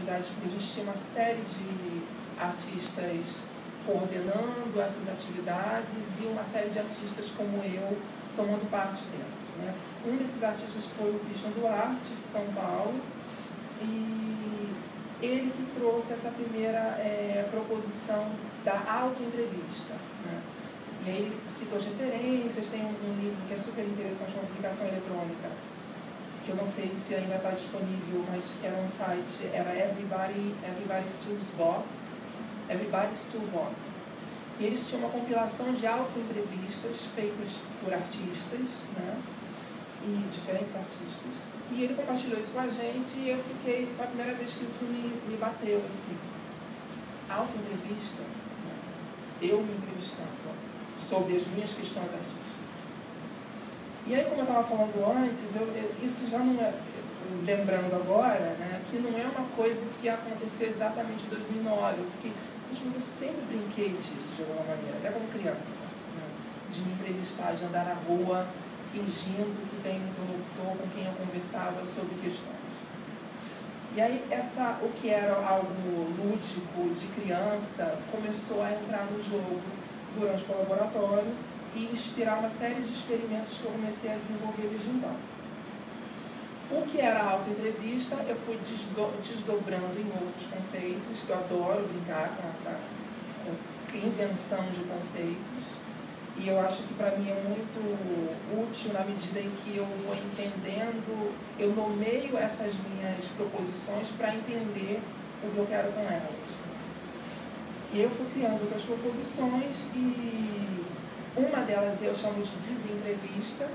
atividades, porque a gente tinha uma série de artistas coordenando essas atividades e uma série de artistas como eu tomando parte delas, né? Um desses artistas foi o Christian Duarte, de São Paulo, e ele que trouxe essa primeira proposição da autoentrevista, né? E aí ele citou as referências, tem um livro que é super interessante, uma publicação eletrônica, que eu não sei se ainda está disponível, mas era um site, era Everybody's Toolbox. E eles tinham uma compilação de autoentrevistas feitas por artistas, né? E diferentes artistas. E ele compartilhou isso com a gente e eu fiquei, foi a primeira vez que isso me bateu, assim. Autoentrevista, né? Eu me entrevistando sobre as minhas questões artísticas. E aí, como eu estava falando antes, isso já não é, lembrando agora, né, que não é uma coisa que aconteceu exatamente em 2009. Eu fiquei, mas eu sempre brinquei disso de alguma maneira, até como criança, né, de me entrevistar, de andar na rua, fingindo que tem um interlocutor com quem eu conversava sobre questões. E aí, o que era algo lúdico, de criança, começou a entrar no jogo durante o laboratório e inspirar uma série de experimentos que eu comecei a desenvolver desde então. O que era a autoentrevista, eu fui desdobrando em outros conceitos, que eu adoro brincar com essa invenção de conceitos, e eu acho que para mim é muito útil na medida em que eu vou entendendo, eu nomeio essas minhas proposições para entender o que eu quero com elas. E eu fui criando outras proposições e uma delas eu chamo de desentrevista,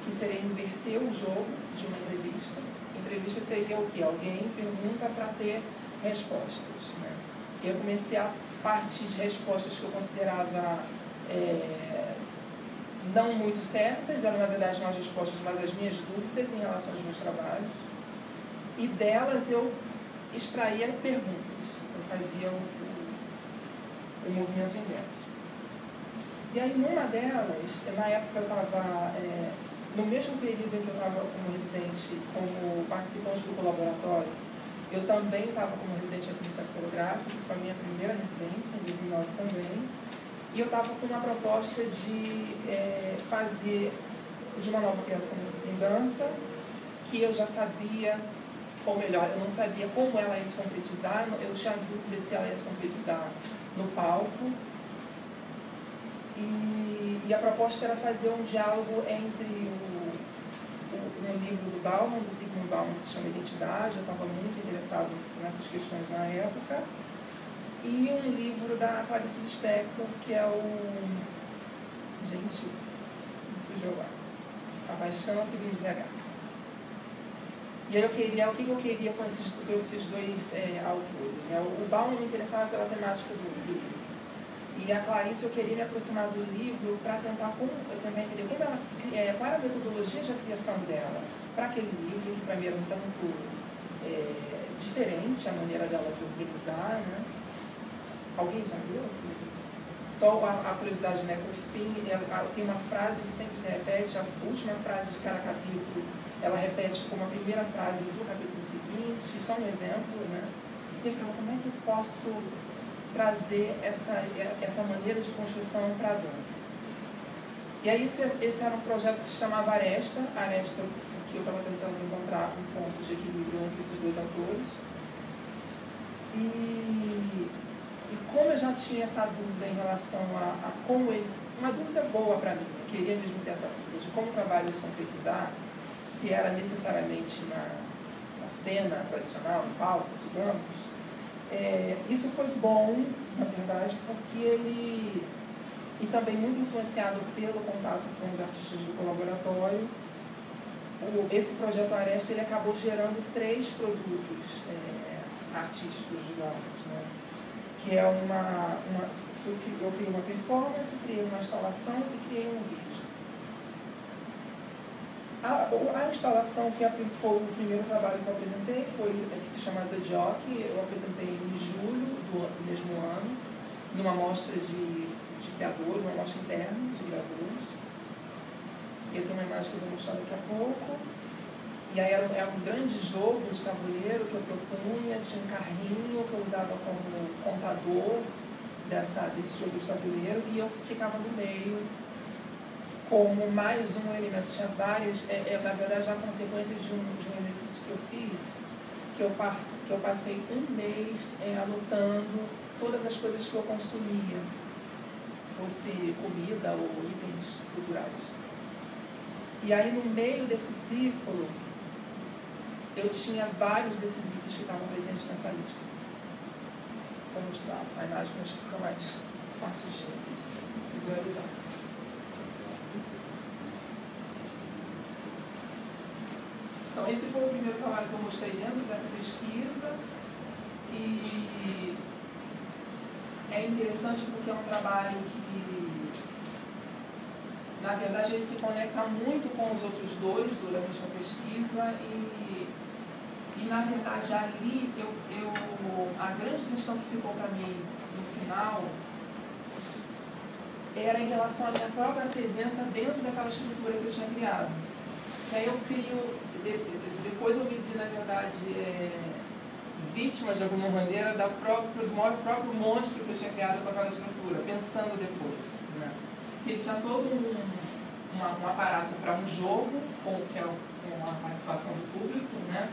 que seria inverter o jogo de uma entrevista. Entrevista seria o quê? Alguém pergunta para ter respostas, né? Eu comecei a partir de respostas que eu considerava não muito certas, eram na verdade não as respostas, mas as minhas dúvidas em relação aos meus trabalhos. E delas eu extraía perguntas, eu fazia o movimento inverso. E aí, numa delas, na época eu estava, no mesmo período em que eu estava como residente, como participante do colaboratório, eu também estava como residente aqui no Centro Coreográfico, que foi a minha primeira residência, em 2009 também, e eu estava com uma proposta de fazer de uma nova criação em dança, que eu já sabia, ou melhor, eu não sabia como ela ia se concretizar, eu tinha dúvida se ela ia se concretizar no palco. E a proposta era fazer um diálogo entre um livro do Bauman, do Zygmunt Bauman, que se chama Identidade, eu estava muito interessado nessas questões na época, e um livro da Clarice Lispector, que é gente, me fugiu agora, A Paixão a Seguir de H. E aí o que eu queria com esses dois autores, né? O Bauman me interessava pela temática do livro. E a Clarice, eu queria me aproximar do livro para tentar entender qual era a metodologia de criação dela para aquele livro, que para mim era um tanto diferente a maneira dela de organizar, né? Alguém já viu esse livro? Só a curiosidade, né? O fim, tem uma frase que sempre se repete, a última frase de cada capítulo, ela repete como a primeira frase do capítulo seguinte, só um exemplo, né? E eu ficava, como é que eu posso trazer essa maneira de construção para a dança? E aí esse era um projeto que se chamava Aresta, que eu estava tentando encontrar um ponto de equilíbrio entre esses dois autores. E como eu já tinha essa dúvida em relação a como eles... Uma dúvida boa para mim, eu queria mesmo ter essa dúvida de como o trabalho ia se concretizar, se era necessariamente na cena tradicional, no palco, digamos. Isso foi bom, na verdade, porque ele... E também muito influenciado pelo contato com os artistas do colaboratório. Esse projeto Aresta, ele acabou gerando 3 produtos artísticos, digamos, né? Que é eu criei uma performance, criei uma instalação e criei um vídeo. A instalação foi o primeiro trabalho que eu apresentei, que se chama The Jockey. Eu apresentei em julho do mesmo ano, numa mostra de criadores, uma mostra interna de criadores. Eu tenho uma imagem que eu vou mostrar daqui a pouco. E aí era um grande jogo de tabuleiro que eu propunha, tinha um carrinho que eu usava como contador desse jogo de tabuleiro, e eu ficava no meio como mais um elemento. Tinha várias, na verdade, a consequência de um exercício que eu fiz, que eu passei um mês anotando todas as coisas que eu consumia, fosse comida ou itens culturais. E aí, no meio desse círculo, eu tinha vários desses itens que estavam presentes nessa lista. Vou mostrar a imagem que eu acho que fica mais fácil de visualizar. Então, esse foi o primeiro trabalho que eu mostrei dentro dessa pesquisa. E é interessante porque é um trabalho que, na verdade, ele se conecta muito com os outros dois durante a pesquisa e na verdade, ali, a grande questão que ficou para mim no final era em relação à minha própria presença dentro daquela estrutura que eu tinha criado. E aí eu crio, depois eu me vi, na verdade, vítima, de alguma maneira, do próprio monstro que eu tinha criado com aquela estrutura, pensando depois. Né? Ele tinha todo um aparato para um jogo, que é com a participação do público, né?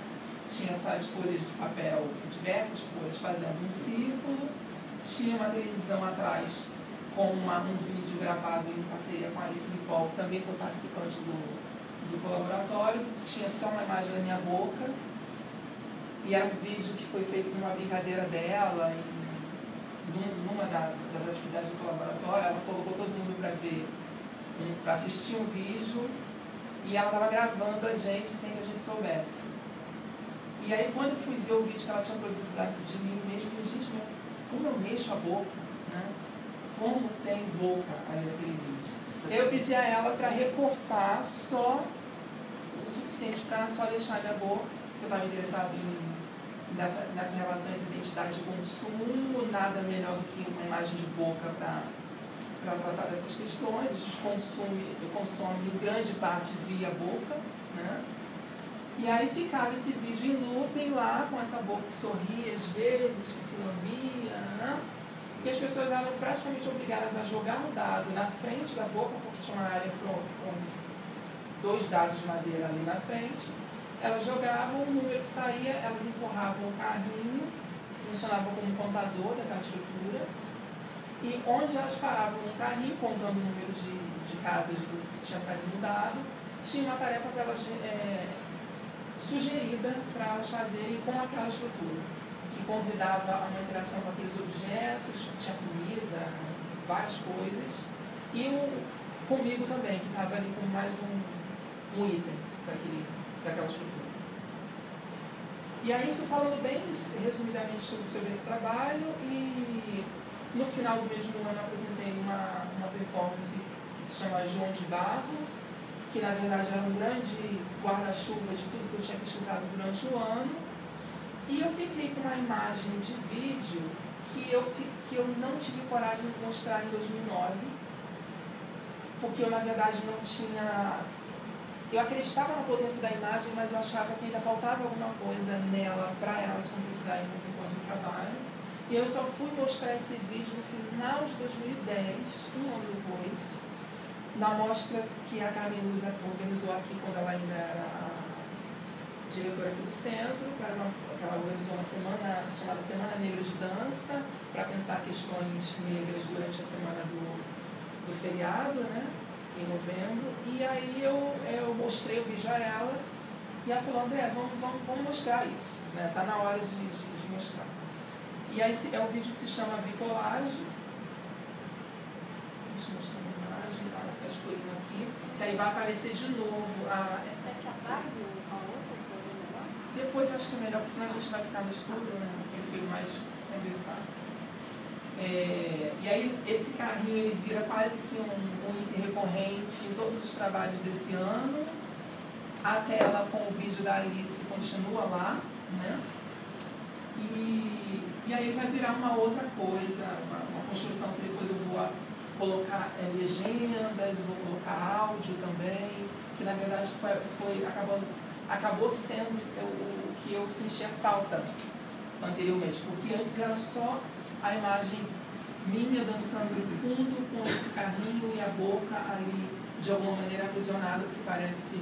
Tinha essas folhas de papel, diversas folhas, fazendo um círculo. Tinha uma televisão atrás com um vídeo gravado em parceria com a Alice Ripoll, que também foi participante do colaboratório, que tinha só uma imagem da minha boca. E era um vídeo que foi feito numa brincadeira dela, numa das atividades do colaboratório. Ela colocou todo mundo para ver, para assistir um vídeo, e ela estava gravando a gente sem que a gente soubesse. E aí, quando eu fui ver o vídeo que ela tinha produzido de mim mesmo, eu falei, gente, como eu mexo a boca, né? Como tem boca aí naquele vídeo. Eu pedi a ela para recortar só o suficiente para só deixar a minha boca, porque eu estava interessado nessa relação entre identidade e consumo, nada melhor do que uma imagem de boca para tratar dessas questões. A gente consome grande parte via boca, né? E aí ficava esse vídeo em looping lá, com essa boca que sorria às vezes, que se lambia, né? E as pessoas eram praticamente obrigadas a jogar um dado na frente da boca, porque tinha uma área com 2 dados de madeira ali na frente. Elas jogavam, o número que saía, elas empurravam o carrinho, funcionava como um contador daquela estrutura, e onde elas paravam no carrinho, contando o número de casas que tinha saído no dado, tinha uma tarefa para elas, sugerida para elas fazerem com aquela estrutura, que convidava a uma interação com aqueles objetos, tinha comida, várias coisas, e comigo também, que estava ali como mais um item daquela estrutura. E aí, isso falando bem resumidamente sobre esse trabalho, e no final do mesmo ano eu apresentei uma performance que se chama João de Barro, que na verdade era um grande guarda-chuva de tudo que eu tinha pesquisado durante o ano. E eu fiquei com uma imagem de vídeo que eu não tive coragem de mostrar em 2009, porque eu na verdade não tinha... Eu acreditava na potência da imagem, mas eu achava que ainda faltava alguma coisa nela para ela se concretizar enquanto trabalho. E eu só fui mostrar esse vídeo no final de 2010, um ano depois, na mostra que a Carmen Luz organizou aqui quando ela ainda era a diretora aqui do centro, que ela organizou uma semana chamada Semana Negra de Dança, para pensar questões negras durante a semana do feriado, né, em novembro. E aí eu mostrei o vídeo a ela, e ela falou, André, vamos mostrar isso, né? Está na hora de mostrar. E aí é um vídeo que se chama Bricolagem. Deixa eu mostrar uma imagem, tá escolhendo aqui, que aí vai aparecer de novo a... Quer que apague a outra, para ver melhor? Depois eu acho que é melhor, porque senão a gente vai ficar no escuro, né? Eu prefiro mais conversar. E aí esse carrinho ele vira quase que um item recorrente em todos os trabalhos desse ano. A tela com o vídeo da Alice continua lá, né? E aí vai virar uma outra coisa, uma construção que depois eu vou colocar legendas, vou colocar áudio também, que na verdade foi acabando acabou sendo o que eu sentia falta anteriormente, porque antes era só a imagem minha dançando no fundo com esse carrinho e a boca ali de alguma maneira aprisionada, que parece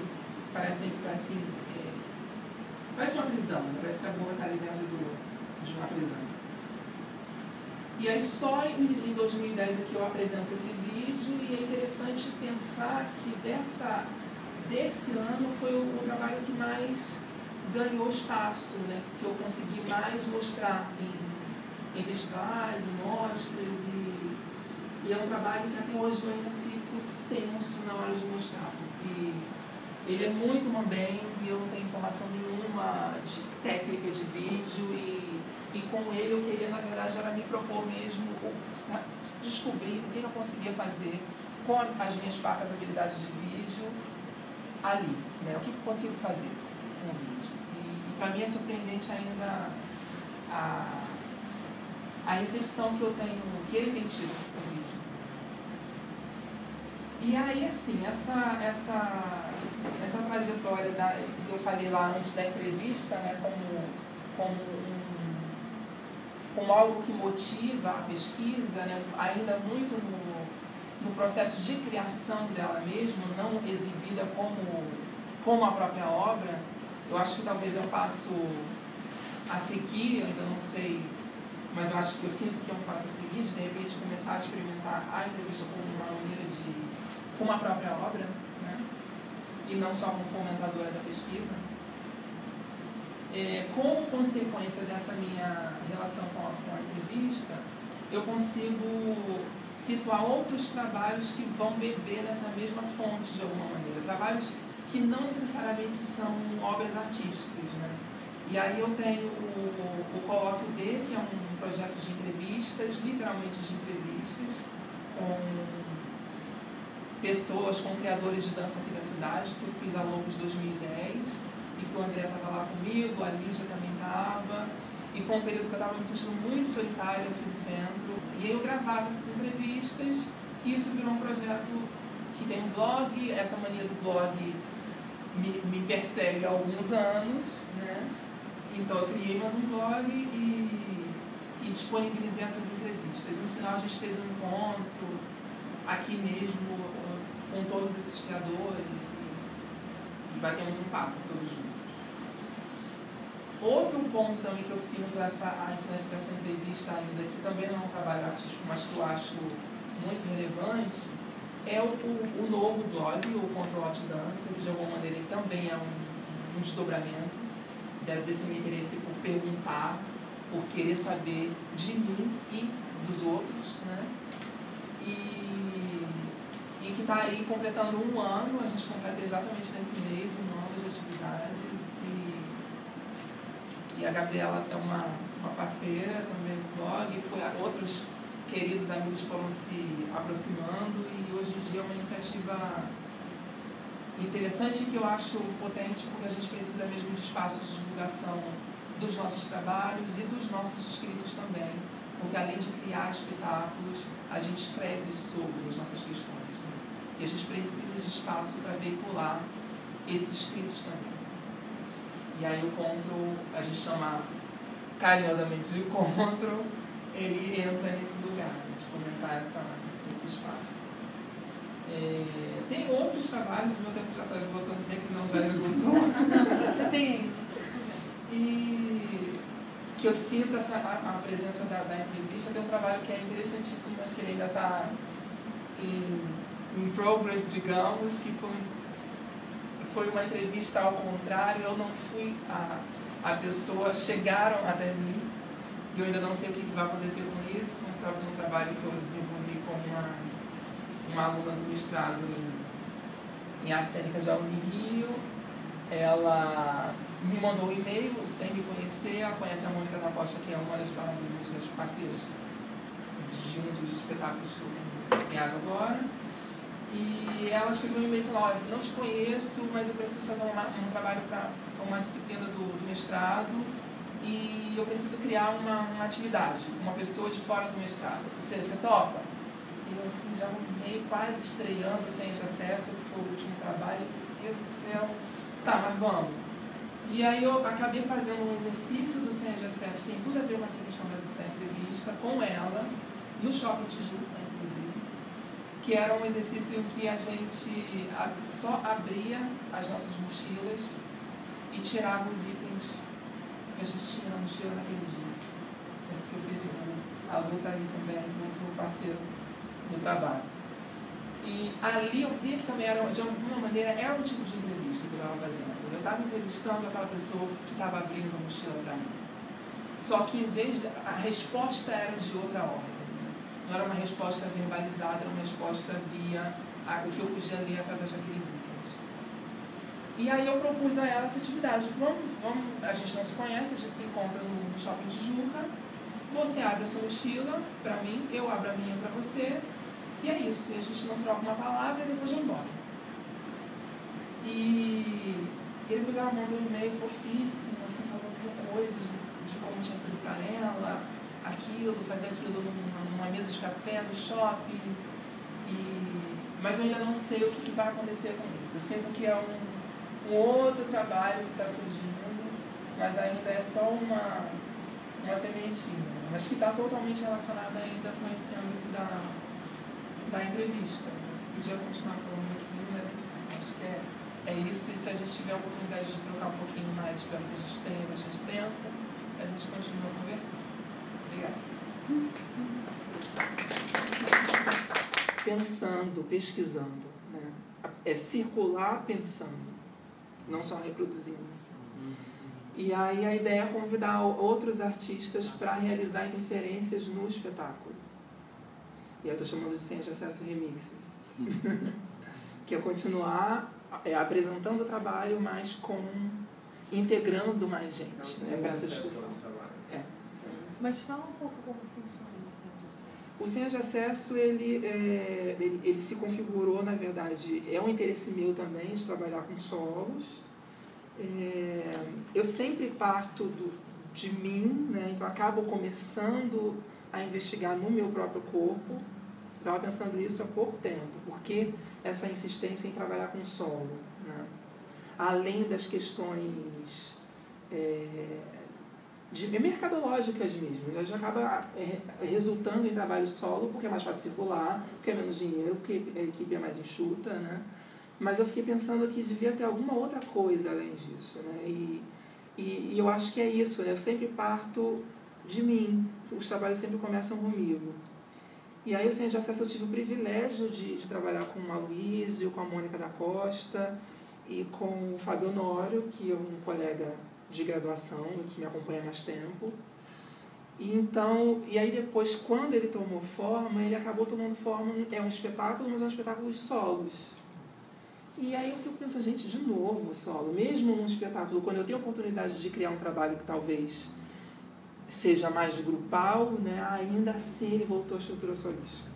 uma prisão, né? Parece que a boca está ali dentro de uma prisão. E aí só em 2010 é que eu apresento esse vídeo, e é interessante pensar que desse ano foi o trabalho que mais ganhou espaço, né? Que eu consegui mais mostrar em festivais, em mostras, e é um trabalho que até hoje eu ainda fico tenso na hora de mostrar, porque ele é muito mambembe e eu não tenho informação nenhuma de técnica de vídeo, e com ele eu queria, na verdade, era me propor mesmo, descobrir o que eu conseguia fazer com as minhas poucas habilidades de vídeo ali, né? O que eu consigo fazer com o vídeo. E para mim é surpreendente ainda a recepção que eu tenho, que ele tem tido com o vídeo. E aí, assim, essa trajetória que eu falei lá antes da entrevista, né, como algo que motiva a pesquisa, né, ainda muito no processo de criação dela mesma, não exibida como a própria obra. Eu acho que talvez é um passo a seguir, eu ainda não sei, mas eu acho que eu sinto que é um passo a seguir, de repente começar a experimentar a entrevista como uma maneira como a própria obra, né? E não só como fomentadora da pesquisa. Como consequência dessa minha relação com a entrevista, eu consigo situar outros trabalhos que vão beber nessa mesma fonte de alguma maneira, trabalhos que não necessariamente são obras artísticas, né? E aí eu tenho o Colóquio D, que é um projeto de entrevistas, literalmente de entrevistas, com pessoas, com criadores de dança aqui da cidade, que eu fiz ao longo de 2010, e que o André estava lá comigo, a Lígia também estava, e foi um período que eu estava me sentindo muito solitária aqui no centro, e aí eu gravava essas entrevistas, e isso virou um projeto que tem um blog. Essa mania do blog me persegue há alguns anos, né? Então eu criei mais um blog e disponibilizei essas entrevistas. E no final a gente fez um encontro aqui mesmo com todos esses criadores e batemos um papo todos juntos. Outro ponto também que eu sinto a influência dessa entrevista ainda, que também não é um trabalho artístico, mas que eu acho muito relevante, é o novo blog, o Control Alt Dança, que de alguma maneira ele também é um desdobramento desse meu interesse por perguntar, por querer saber de mim e dos outros, né? E que está aí completando um ano, a gente completa exatamente nesse mês um ano de atividades, e a Gabriela é uma parceira também do blog, e outros queridos amigos foram se aproximando, e hoje em dia é uma iniciativa interessante que eu acho potente, porque a gente precisa mesmo de espaços de divulgação dos nossos trabalhos e dos nossos escritos também, porque além de criar espetáculos, a gente escreve sobre as nossas questões, né? E a gente precisa de espaço para veicular esses escritos também. E aí o Control, a gente chama carinhosamente de Control, ele entra nesse lugar, né, de fomentar esse espaço. Tem outros trabalhos, meu tempo já está esgotando, sei que não já esgotou. Você tem. E que eu sinto a presença da entrevista. Tem um trabalho que é interessantíssimo, mas que ele ainda está em progress, digamos, que foi uma entrevista ao contrário. Eu não fui a pessoa, chegaram até mim, e eu ainda não sei o que vai acontecer com isso, um trabalho que eu desenvolvi com uma aluna do mestrado em Artes Cênicas da Unirio. Ela me mandou um e-mail sem me conhecer. Ela conhece a Mônica da Costa, que é uma das parceiras de um dos espetáculos que eu tenho criado agora. E ela escreveu um e-mail e falou: olha, não te conheço, mas eu preciso fazer um trabalho para uma disciplina do mestrado, e eu preciso criar uma atividade, uma pessoa de fora do mestrado. Você topa? E eu assim, já meio quase estreando Sem de Acesso, que foi o último trabalho. Meu Deus do céu, tá, mas vamos. E aí eu acabei fazendo um exercício do Senha de Acesso, que tem tudo a ver com essa questão da entrevista, com ela, no Shopping Tijuca, inclusive, que era um exercício em que a gente só abria as nossas mochilas e tirava os itens que a gente tinha na mochila naquele dia. Esse que eu fiz, a Lu tá aí também, outro parceiro do trabalho. E ali eu via que também era, de alguma maneira, era um tipo de entrevista que eu estava fazendo. Eu estava entrevistando aquela pessoa que estava abrindo a mochila para mim. Só que em vez de, a resposta era de outra ordem. Não era uma resposta verbalizada, era uma resposta via o que eu podia ler através daqueles itens. E aí eu propus a ela essa atividade. Vamos, a gente não se conhece, a gente se encontra no Shopping Tijuca. Você abre a sua mochila para mim, eu abro a minha para você. E é isso, e a gente não troca uma palavra e depois vai embora. E depois ela mandou um e-mail fofíssimo, assim, falando coisas de como tinha sido para ela, fazer aquilo numa mesa de café no shopping. Mas eu ainda não sei o que vai acontecer com isso. Eu sinto que é um outro trabalho que está surgindo, mas ainda é só uma sementinha, mas que está totalmente relacionada ainda com esse âmbito da entrevista. Podia continuar falando aqui, mas enfim, acho que é isso. E se a gente tiver a oportunidade de trocar um pouquinho mais, espero que a gente tenha bastante tempo, a gente continua conversando. Obrigada. Pensando, pesquisando, né? É circular pensando, não só reproduzindo. E aí a ideia é convidar outros artistas para realizar interferências no espetáculo. E eu estou chamando de Senha de Acesso Remixes. Que é continuar apresentando o trabalho, mas integrando mais gente, né, para essa discussão. Mas fala um pouco como funciona o Senha de Acesso. O Senha de Acesso, ele se configurou, na verdade, é um interesse meu também de trabalhar com solos. Eu sempre parto de mim, né, então acabo começando a investigar no meu próprio corpo. Estava pensando isso há pouco tempo, porque essa insistência em trabalhar com solo, né? Além das questões mercadológicas mesmo, a gente acaba resultando em trabalho solo, porque é mais fácil circular, porque é menos dinheiro, porque a equipe é mais enxuta, né? Mas eu fiquei pensando que devia ter alguma outra coisa além disso, né? E eu acho que é isso, né? Eu sempre parto de mim, os trabalhos sempre começam comigo. E aí, o Senha de Acesso, eu tive o privilégio de trabalhar com o Aloysio, com a Mônica da Costa e com o Fábio Honório, que é um colega de graduação e que me acompanha há mais tempo. E aí depois, quando ele tomou forma, ele acabou tomando forma, é um espetáculo, mas é um espetáculo de solos. E aí eu fico pensando, gente, de novo solo, mesmo num espetáculo, quando eu tenho a oportunidade de criar um trabalho que talvez seja mais grupal, né, ainda assim ele voltou à estrutura solística.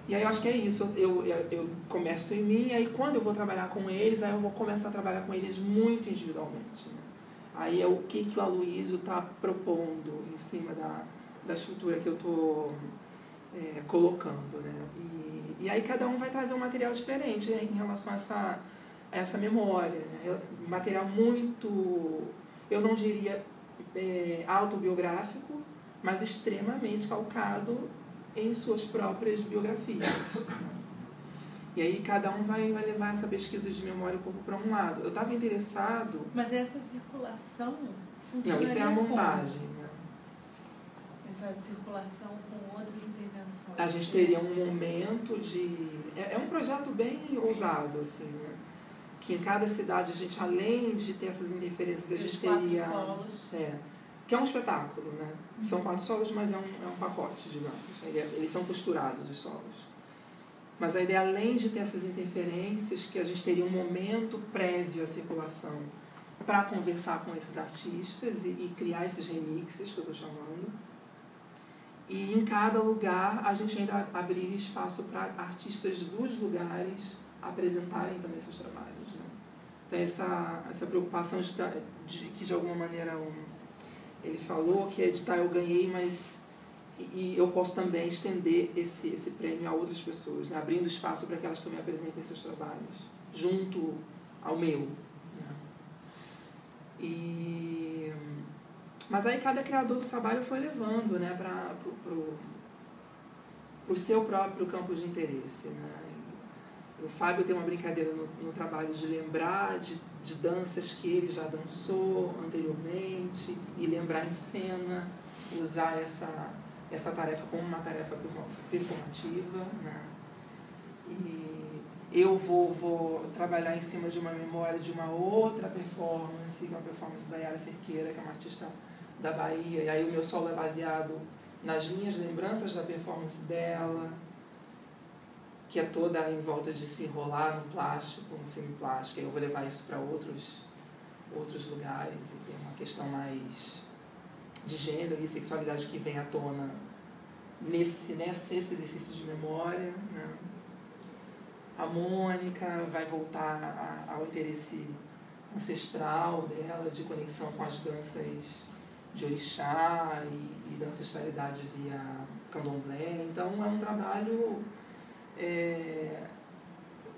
E aí eu acho que é isso, eu começo em mim, e aí quando eu vou trabalhar com eles, aí eu vou começar a trabalhar com eles muito individualmente, né? Aí é o que o Aloysio está propondo em cima da estrutura que eu estou colocando, né? E aí cada um vai trazer um material diferente, né, em relação a essa memória, né? Material muito, eu não diria autobiográfico, mas extremamente calcado em suas próprias biografias. E aí cada um vai levar essa pesquisa de memória um pouco para um lado. Eu estava interessado... Mas essa circulação funciona. Não, isso é a montagem, né? Essa circulação com outras intervenções. A gente teria um momento de... É um projeto bem ousado, assim, né? Que em cada cidade a gente, além de ter essas interferências, a gente teria... 4 solos. Que é um espetáculo, né? São 4 solos, mas é um pacote, digamos. Eles são costurados, os solos. Mas a ideia, além de ter essas interferências, que a gente teria um momento prévio à circulação para conversar com esses artistas e criar esses remixes que eu estou chamando. E em cada lugar a gente ainda abriria espaço para artistas dos lugares apresentarem também seus trabalhos, né? Então essa preocupação de que de alguma maneira ele falou que editar eu ganhei, mas e eu posso também estender esse prêmio a outras pessoas, né? Abrindo espaço para que elas também apresentem seus trabalhos junto ao meu, né? Mas aí cada criador do trabalho foi levando, né, para o seu próprio campo de interesse, né? O Fábio tem uma brincadeira no trabalho de lembrar de danças que ele já dançou anteriormente e lembrar em cena, usar essa tarefa como uma tarefa performativa, né? E eu vou trabalhar em cima de uma memória de uma outra performance, uma performance da Yara Cerqueira, que é uma artista da Bahia, e aí o meu solo é baseado nas minhas lembranças da performance dela, que é toda em volta de se enrolar no plástico, no filme plástico. E eu vou levar isso para outros lugares, e tem uma questão mais de gênero e sexualidade que vem à tona nesse exercício de memória, né? A Mônica vai voltar ao interesse ancestral dela, de conexão com as danças de orixá e da ancestralidade via candomblé. Então é um trabalho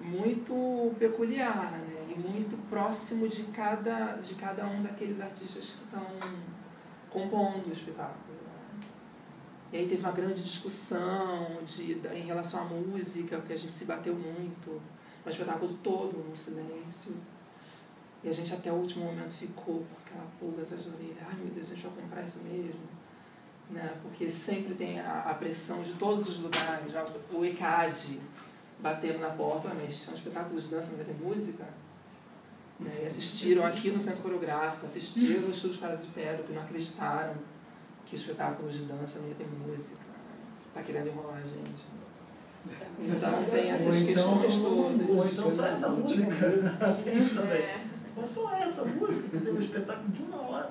muito peculiar, né? E muito próximo de cada um daqueles artistas que estão compondo o espetáculo. E aí teve uma grande discussão em relação à música, porque a gente se bateu muito, o espetáculo todo no silêncio. E a gente até o último momento ficou com aquela pulga atrás da orelha. Ai, meu Deus, a gente vai comprar isso mesmo? Né? Porque sempre tem a pressão de todos os lugares. O ECAD batendo na porta, mas é um espetáculo de dança, não vai ter música? Né? E assistiram aqui no Centro Coreográfico, assistiram no Estúdio Casa de Pedra, que não acreditaram que espetáculos de dança não ia ter música. Está querendo enrolar a gente. Então tem essas questões todas. Ou então só essa música. Isso também. Ou só essa música que tem um espetáculo de 1 hora.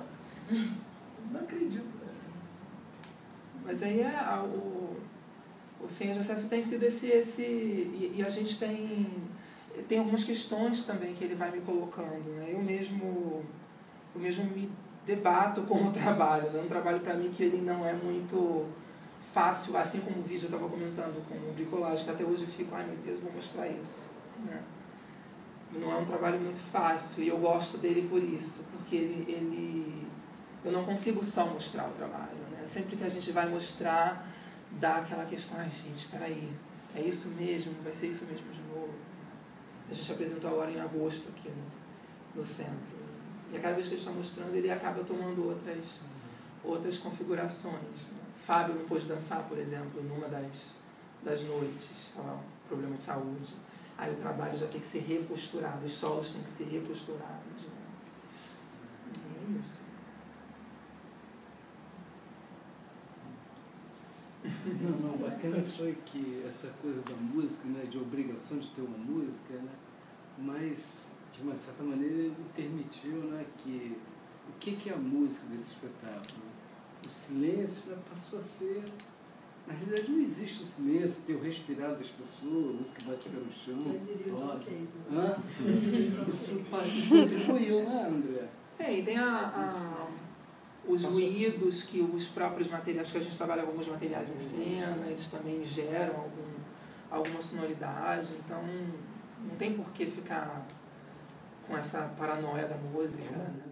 Não acredito. Mas aí o Senha de Acesso tem sido esse e a gente tem algumas questões também que ele vai me colocando, né? Eu mesmo me debato com o trabalho, né? Um trabalho para mim que ele não é muito fácil, assim como o vídeo eu estava comentando com o bricolagem, que até hoje eu fico, ai meu Deus, vou mostrar isso, né? Não é um trabalho muito fácil e eu gosto dele por isso, porque eu não consigo só mostrar o trabalho, né? Sempre que a gente vai mostrar, dá aquela questão, ai gente, espera aí, é isso mesmo? Vai ser isso mesmo de novo? A gente apresentou agora em agosto aqui no centro. E a cada vez que a gente está mostrando, ele acaba tomando outras configurações, né? Fábio não pôde dançar, por exemplo, numa das noites, estava um problema de saúde. Aí o trabalho já tem que ser reposturado, os solos têm que ser reposturados, né? E é isso. Não, bacana foi que essa coisa da música, né, de obrigação de ter uma música, né, mas de uma certa maneira ele permitiu, né, que o que é a música desse espetáculo? O silêncio, né, passou a ser, na realidade não existe o silêncio, tem o respirar das pessoas, a música bate pelo chão. Eu diria o ok. Isso contribuiu, né, André? Tem os ruídos que os próprios materiais, que a gente trabalha alguns materiais em cena, eles também geram alguma sonoridade, então não tem por que ficar com essa paranoia da música, né?